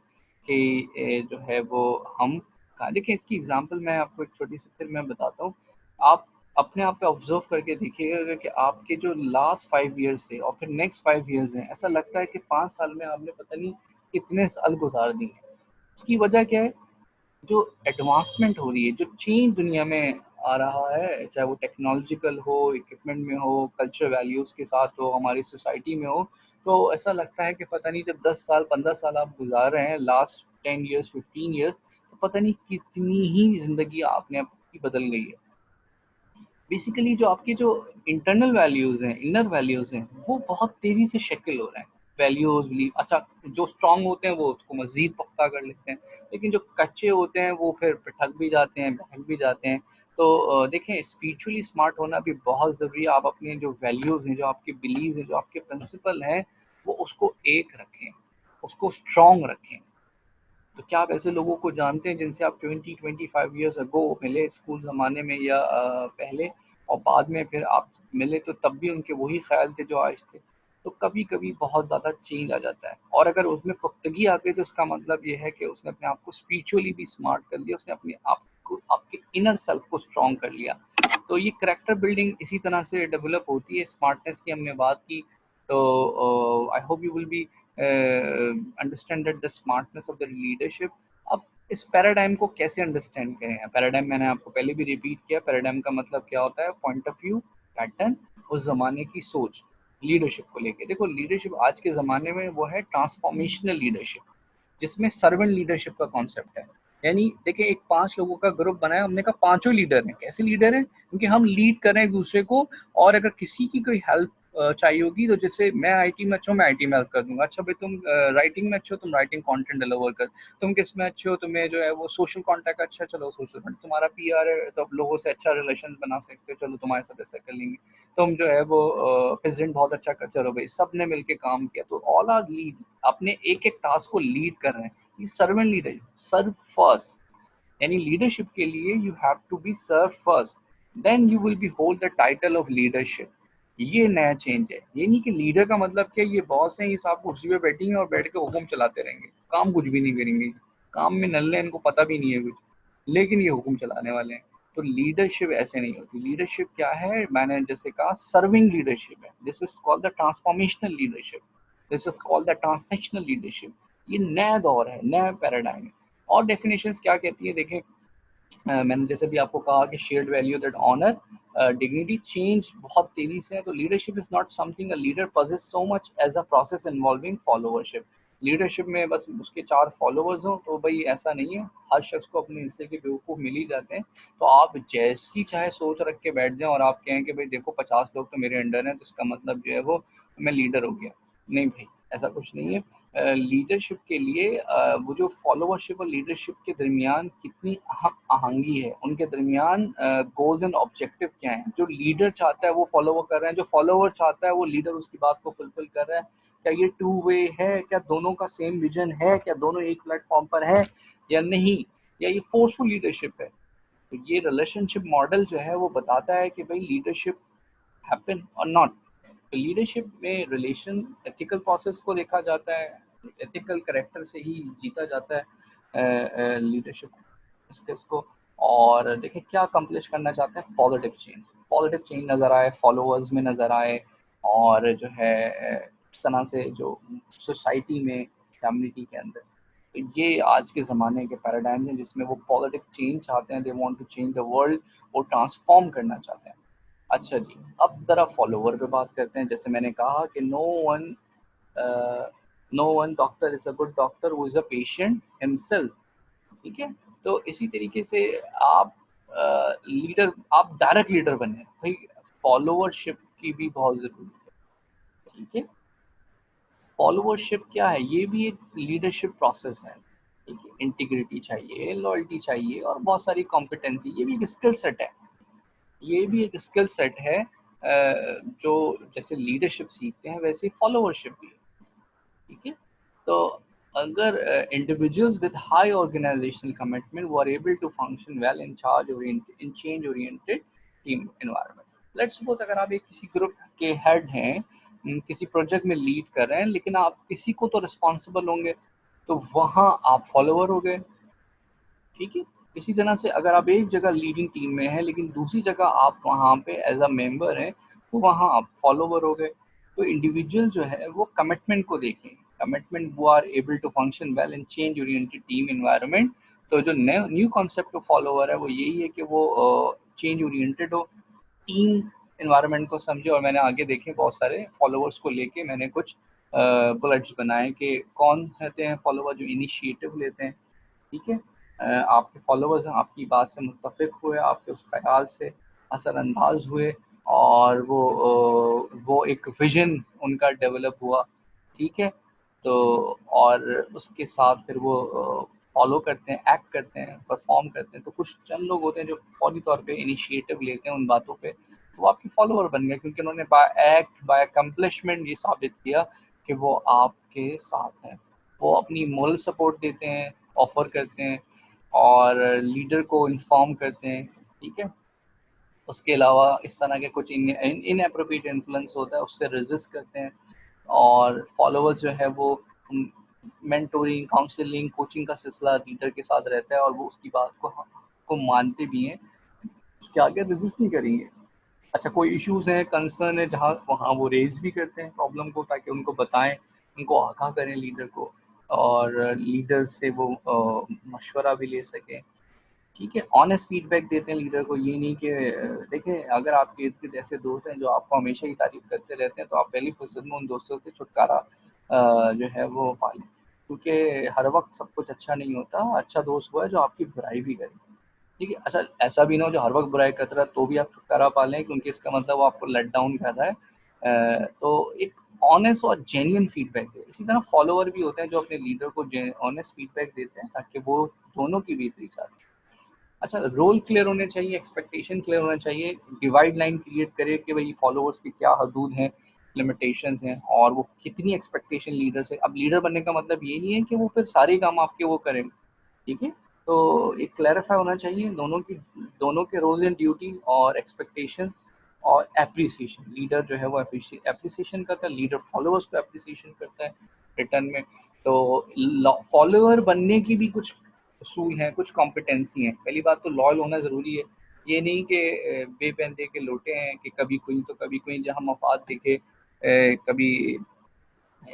कि जो है वो हम देखिए, इसकी एग्जांपल मैं आपको एक छोटी सी फिर मैं बताता हूँ। आप अपने आप पे ऑब्जर्व करके देखिएगा कि आपके जो लास्ट 5 ईयर्स थे और फिर नेक्स्ट 5 ईयर्स हैं, ऐसा लगता है कि 5 साल में आपने पता नहीं कितने साल गुजार दिए हैं। उसकी वजह क्या है? जो एडवांसमेंट हो रही है, जो चेंज दुनिया में आ रहा है, चाहे वो टेक्नोलॉजिकल हो, इक्विपमेंट में हो, कल्चर वैल्यूज़ के साथ हो, हमारी सोसाइटी में हो, तो ऐसा लगता है कि पता नहीं, जब 10 साल 15 साल आप गुजार रहे हैं, लास्ट 10 ईयर्स 15 ईयर्स, तो पता नहीं कितनी ही ज़िंदगी आपने आपकी बदल गई है। बेसिकली जो आपके जो इंटरनल वैल्यूज हैं, इनर वैल्यूज हैं, वो बहुत तेजी से शक्ल हो रहे हैं। वैल्यूज बिलीव, अच्छा जो स्ट्रांग होते हैं वो उसको मजीद पुख्ता कर लेते हैं, लेकिन जो कच्चे होते हैं वो फिर थक भी जाते हैं, बहक भी जाते हैं। तो देखें, स्पिरिचुअली स्मार्ट होना भी बहुत ज़रूरी है। आप अपने जो वैल्यूज़ हैं, जो आपके बिलीव हैं, जो आपके प्रिंसिपल हैं, वो उसको एक रखें, उसको स्ट्रांग रखें। तो क्या आप ऐसे लोगों को जानते हैं जिनसे आप 20-25 ईयर्स अगो मिले स्कूल ज़माने में या पहले, और बाद में फिर आप मिले तो तब भी उनके वही ख्याल थे जो आज थे? तो कभी-कभी बहुत ज़्यादा चेंज आ जाता है, और अगर उसमें पुख्तगी आ गई तो इसका मतलब ये है कि उसने अपने आप को स्पिरिचुअली भी स्मार्ट कर लिया, उसने अपने आप को, आपके इनर सेल्फ को स्ट्रॉन्ग कर लिया। तो ये करैक्टर बिल्डिंग इसी तरह से डेवलप होती है। स्मार्टनेस की हमने बात की, तो I hope you will be understand that the smartness of the leadership. अब इस पैराडाइम को कैसे अंडरस्टैंड करें? पैराडाइम मैंने आपको पहले भी रिपीट किया, पैराडाइम का मतलब क्या होता है? पॉइंट ऑफ व्यू, पैटर्न, उस जमाने की सोच लीडरशिप को लेके। देखो, लीडरशिप आज के ज़माने में वो है ट्रांसफॉर्मेशनल लीडरशिप, जिसमें सर्वेंट लीडरशिप का कॉन्सेप्ट है। यानी देखिए, एक 5 लोगों का ग्रुप बनाया हमने, कहा पांचों लीडर हैं। कैसे लीडर हैं? क्योंकि हम लीड कर रहे हैं एक दूसरे को, और अगर किसी की कोई हेल्प चाहिए होगी, तो जैसे मैं आईटी में अच्छा हूँ, मैं आईटी में हेल्प कर दूंगा। अच्छा भाई, तुम राइटिंग में अच्छे हो, तुम राइटिंग कंटेंट डिलीवर कर। तुम किस में अच्छे हो? तुम्हें जो है वो सोशल कॉन्टैक्ट अच्छा, चलो सोशल कॉन्टैक्ट। तुम्हारा पीआर है तो आप लोगों से अच्छा रिलेशन बना सकते हो, चलो तुम्हारे साथ ऐसा कर लेंगे। तुम जो है वो प्रेसिडेंट बहुत अच्छा कर, चलो भाई सब ने मिलकर काम किया, तो ऑल आर लीड, अपने एक एक टास्क को लीड कर रहे हैं। ये सर्वेंट लीडरशिप, सर्व फर्स्ट। यानी लीडरशिप के लिए you have to be serve first, then you will be hold the title of leadership. ये नया चेंज है। ये नहीं कि लीडर का मतलब क्या, ये बॉस है, ये साहब कुर्सी पे बैठी हैं और बैठ के हुक्म चलाते रहेंगे, काम कुछ भी नहीं करेंगे, काम में नल्ले, इनको पता भी नहीं है कुछ, लेकिन ये हुक्म चलाने वाले हैं। तो लीडरशिप ऐसे नहीं होती। लीडरशिप क्या है? मैंने जैसे कहा, सर्विंग लीडरशिप है। This is called the transformational leadership, this is called the transactional leadership. ये नया दौर है, नया पैराडाइम है। और डेफिनेशंस क्या कहती है देखें, मैंने जैसे भी आपको कहा कि shared value, that honour, dignity, change बहुत तेजी से है। तो leadership is not something a leader possess so much as a process involving followership. Leadership में बस उसके 4 फॉलोवर्स हों तो भाई ऐसा नहीं है। हर शख्स को अपने हिस्से के बेवकूफ़ मिल ही जाते हैं। तो आप जैसी चाहे सोच रख के बैठ जाएं और आप कहें कि भाई देखो 50 लोग तो मेरे अंडर हैं, तो इसका मतलब जो है वो मैं लीडर हो गया। नहीं भाई, ऐसा कुछ नहीं है। लीडरशिप के लिए वो जो फॉलोवरशिप और लीडरशिप के दरमियान कितनी आहंगी है, उनके दरमियान गोल्स एंड ऑब्जेक्टिव क्या हैं। जो लीडर चाहता है वो फॉलोवर कर रहे हैं, जो फॉलोवर चाहता है वो लीडर उसकी बात को फुलफिल कर रहा है। क्या ये टू वे है? क्या दोनों का सेम विजन है? क्या दोनों एक प्लेटफॉर्म पर है या नहीं? या ये फोर्सफुल लीडरशिप है? तो ये रिलेशनशिप मॉडल जो है वो बताता है कि भाई लीडरशिप हैपन और नॉट। तो लीडरशिप में रिलेशन, एथिकल प्रोसेस को देखा जाता है, एथिकल करेक्टर से ही जीता जाता है लीडरशिप स्किल्स को। और देखिए क्या अकम्प्लिश करना चाहते हैं? पॉजिटिव चेंज, पॉजिटिव चेंज नज़र आए, फॉलोअर्स में नज़र आए, और जो है इस तरह से जो सोसाइटी में, कम्युनिटी के अंदर। तो ये आज के ज़माने के पैराडाइम हैं जिसमें वो पॉजिटिव चेंज चाहते हैं, they want to change the world, वो ट्रांसफॉर्म करना चाहते हैं। अच्छा जी, अब ज़रा फॉलोवर पे बात करते हैं। जैसे मैंने कहा कि no one doctor is a good doctor who is a patient himself. ठीक है? तो इसी तरीके से आप लीडर, आप डायरेक्ट लीडर बने भाई, फॉलोवरशिप की भी बहुत ज़रूरी है। ठीक है? फॉलोवरशिप क्या है? ये भी एक लीडरशिप प्रोसेस है। ठीक है? इंटीग्रिटी चाहिए, लॉयल्टी चाहिए, और बहुत सारी कॉम्पिटेंसी, ये भी एक स्किल सेट है। ये भी एक स्किल सेट है, जो जैसे लीडरशिप सीखते हैं वैसे फॉलोवरशिप भी है। ठीक है? तो अगर individuals with high organisational commitment वो are able to function well in charge oriented, in change oriented team environment. Let's suppose अगर आप एक किसी ग्रुप के हेड हैं, किसी प्रोजेक्ट में लीड कर रहे हैं, लेकिन आप किसी को तो रिस्पॉन्सिबल होंगे, तो वहाँ आप फॉलोवर हो गए। ठीक है? इसी तरह से अगर आप एक जगह लीडिंग टीम में हैं लेकिन दूसरी जगह आप वहाँ पे एज अ मेंबर हैं, तो वहाँ आप फॉलोवर हो गए। तो इंडिविजुअल जो है वो कमिटमेंट को देखें, कमिटमेंट, वो are able to function well in change oriented team environment. तो जो न्यू कॉन्सेप्ट ऑफ फॉलोवर है वो यही है कि वो चेंज ओरिएंटेड हो, टीम एनवायरनमेंट को समझे। और मैंने आगे देखे बहुत सारे फॉलोवर्स को लेके मैंने कुछ बुलेट्स बनाए कि कौन रहते हैं फॉलोवर जो इनिशिएटिव लेते हैं। ठीक है? आपके फॉलोवर्स हैं, आपकी बात से मुत्तफ़िक हुए, आपके उस ख़याल से, असरअंदाज हुए और वो एक विजन उनका डेवलप हुआ, ठीक है। तो और उसके साथ फिर वो फॉलो करते हैं, एक्ट करते हैं, परफॉर्म करते हैं। तो कुछ चंद लोग होते हैं जो फौरी तौर पे इनिशिएटिव लेते हैं उन बातों पे, तो वो आपके फॉलोअर बन गए, क्योंकि उन्होंने बाय एक्ट बाय अकम्पलिशमेंट ये साबित किया कि वो आपके साथ हैं। वो अपनी मोरल सपोर्ट देते हैं, ऑफर करते हैं और लीडर को इन्फॉर्म करते हैं, ठीक है। उसके अलावा इस तरह के कुछ इनएप्रोप्रिएट इन्फ्लुएंस होता है, उससे रेजिस्ट करते हैं। और फॉलोअर्स जो है वो मेंटोरिंग, काउंसलिंग, कोचिंग का सिलसिला लीडर के साथ रहता है और वो उसकी बात को मानते भी हैं, उसके आगे रेजिस्ट नहीं करेंगे। अच्छा, कोई इश्यूज हैं, कंसर्न है जहाँ वहाँ वो रेज भी करते हैं प्रॉब्लम को, ताकि उनको बताएं, उनको आगाह करें लीडर को, और लीडर से वो मशवरा भी ले सकें, ठीक है। ऑनेस्ट फीडबैक देते हैं लीडर को। ये नहीं कि देखें, अगर आपके इर्द गिर्द ऐसे दोस्त हैं जो आपको हमेशा ही तारीफ करते रहते हैं, तो आप पहली फुर्सत में उन दोस्तों से छुटकारा जो है वो पा लें, क्योंकि हर वक्त सब कुछ अच्छा नहीं होता। अच्छा दोस्त वो है जो आपकी बुराई भी करे, ठीक है। अच्छा, ऐसा भी ना हो जो हर वक्त बुराई करता रहा तो भी आप छुटकारा पा लें, क्योंकि इसका मतलब वो आपको लेट डाउन कर रहा है। तो एक ऑनेस्ट और जेन्युइन फीडबैक है। इसी तरह फॉलोअर भी होते हैं जो अपने लीडर को ऑनेस्ट फीडबैक देते हैं, ताकि वो दोनों की बेहतरी चाहते हैं। अच्छा, रोल क्लियर होने चाहिए, एक्सपेक्टेशन क्लियर होना चाहिए, डिवाइड लाइन क्रिएट करे कि भाई फॉलोअर्स की क्या हदूद हैं, लिमिटेशंस हैं, और वो कितनी एक्सपेक्टेशन लीडर से। अब लीडर बनने का मतलब ये नहीं है कि वो फिर सारे काम आपके वो करें, ठीक है। तो एक क्लैरिफाई होना चाहिए दोनों के रोल्स एंड ड्यूटी और एक्सपेक्टेशन और एप्रिसिएशन। लीडर जो है वो एप्रिसिएशन करता है, लीडर फॉलोअर्स को एप्रिसिएशन करता है रिटर्न में। तो फॉलोअर बनने की भी कुछ उसूल हैं, कुछ कॉम्पिटेंसी हैं। पहली बात तो लॉयल होना ज़रूरी है। ये नहीं कि बेबंदे के लोटे हैं कि कभी कोई तो कभी कोई, जहाँ मफाद दिखे कभी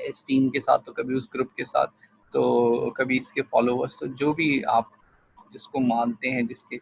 इस टीम के साथ तो कभी उस ग्रुप के साथ, तो कभी इसके फॉलोअर्स। तो जो भी आप जिसको मानते हैं, जिसकी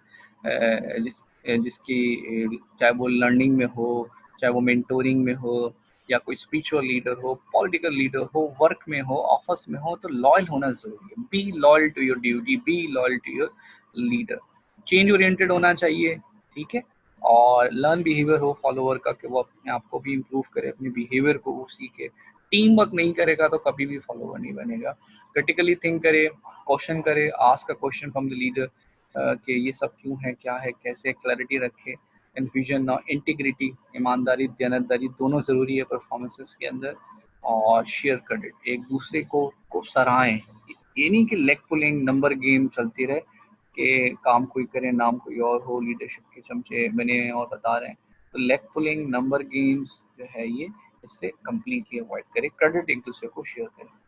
चाहे वो लर्निंग में हो, चाहे वो मेंटोरिंग में हो, या कोई स्पिरिचुअल लीडर हो, पॉलिटिकल लीडर हो, वर्क में हो, ऑफिस में हो, तो लॉयल होना जरूरी है। Be loyal to your duty, be loyal to your leader. Change oriented होना चाहिए, ठीक है। और लर्न बिहेवियर हो फॉलोअर का, कि वो अपने आप को भी इम्प्रूव करे, अपने बिहेवियर को वो सीखे। टीम वर्क नहीं करेगा तो कभी भी फॉलोअर नहीं बनेगा। क्रिटिकली थिंक करे, क्वेश्चन करे, ask a question from the leader कि ये सब क्यों है, क्या है, कैसे, क्लैरिटी रखे। कन्फ्यूजन और इंटीग्रिटी, ईमानदारी, दयानतदारी दोनों ज़रूरी है परफॉर्मेंसेस के अंदर। और शेयर क्रेडिट, एक दूसरे को सराहें। ये नहीं कि लेग पुलिंग, नंबर गेम चलती रहे कि काम कोई करे नाम कोई और हो, लीडरशिप के चमचे बने हैं और बता रहे हैं। तो लेग पुलिंग, नंबर गेम्स जो है ये, इससे कम्प्लीटली अवॉइड करें। क्रेडिट एक दूसरे को शेयर करें।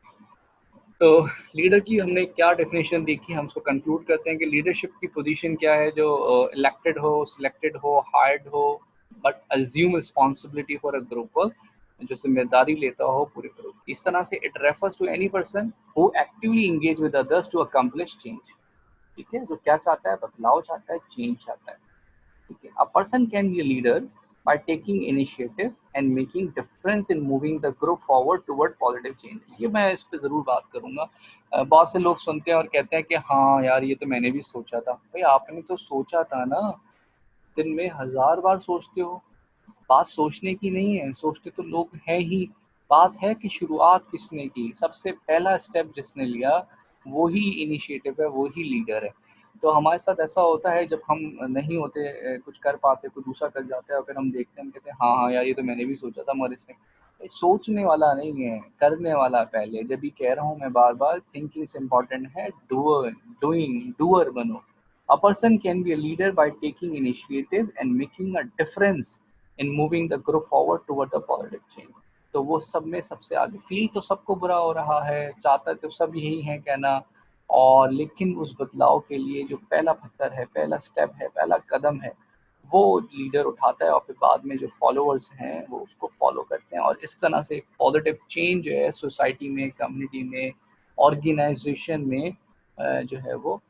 तो लीडर की हमने क्या डेफिनेशन देखी, हम उसको कंक्लूड करते हैं कि लीडरशिप की पोजीशन क्या है, जो इलेक्टेड हो, सिलेक्टेड हो, हायर्ड हो, but assume responsibility for a group, जो जिम्मेदारी लेता हो पूरे ग्रुप। इस तरह से it refers to any person who actively engage with others to accomplish change, ठीक है। जो क्या चाहता है, बदलाव चाहता है, चेंज चाहता है, ठीक है। A person can be a leader by taking initiative and making difference in moving the group forward toward positive change। ये मैं इस पे ज़रूर बात करूँगा। बहुत से लोग सुनते हैं और कहते हैं कि हाँ यार, ये तो मैंने भी सोचा था। भाई आपने तो सोचा था ना, दिन में 1000 बार सोचते हो। बात सोचने की नहीं है, सोचते तो लोग हैं ही। बात है कि शुरुआत किसने की, सबसे पहला स्टेप जिसने लिया वो ही इनिशिएटिव है, वो ही लीडर है। तो हमारे साथ ऐसा होता है, जब हम नहीं होते, कुछ कर पाते, कोई दूसरा कर जाता है, और फिर हम देखते हैं, हम कहते हैं हाँ हाँ यार, ये तो मैंने भी सोचा था, मगर इसने। सोचने वाला नहीं है, करने वाला पहले। जब भी कह रहा हूँ मैं बार बार, थिंकिंग से इम्पोर्टेंट है डूअर बनो। A person can be a leader by taking initiative and making a difference in moving the group forward toward the positive change। तो वो सब में सबसे आगे। फील तो सबको बुरा हो रहा है, चाहता तो सब यही है कहना, और लेकिन उस बदलाव के लिए जो पहला पत्थर है, पहला स्टेप है, पहला कदम है, वो लीडर उठाता है, और फिर बाद में जो फॉलोअर्स हैं वो उसको फॉलो करते हैं। और इस तरह से पॉजिटिव चेंज जो है सोसाइटी में, कम्युनिटी में, ऑर्गेनाइजेशन में जो है वो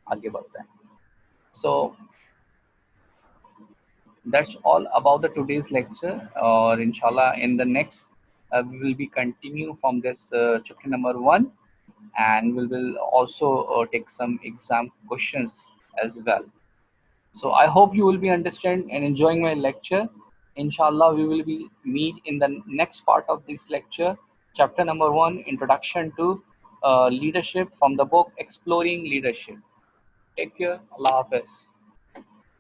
आगे बढ़ता है। So that's all about the today's lecture, or inshallah in the next we will be continue from this chapter number 1, and we will also take some exam questions as well. So I hope you will be understand and enjoying my lecture. Inshallah, we will be meet in the next part of this lecture, chapter number 1, Introduction to Leadership, from the book Exploring Leadership. Take care. Allah Hafiz.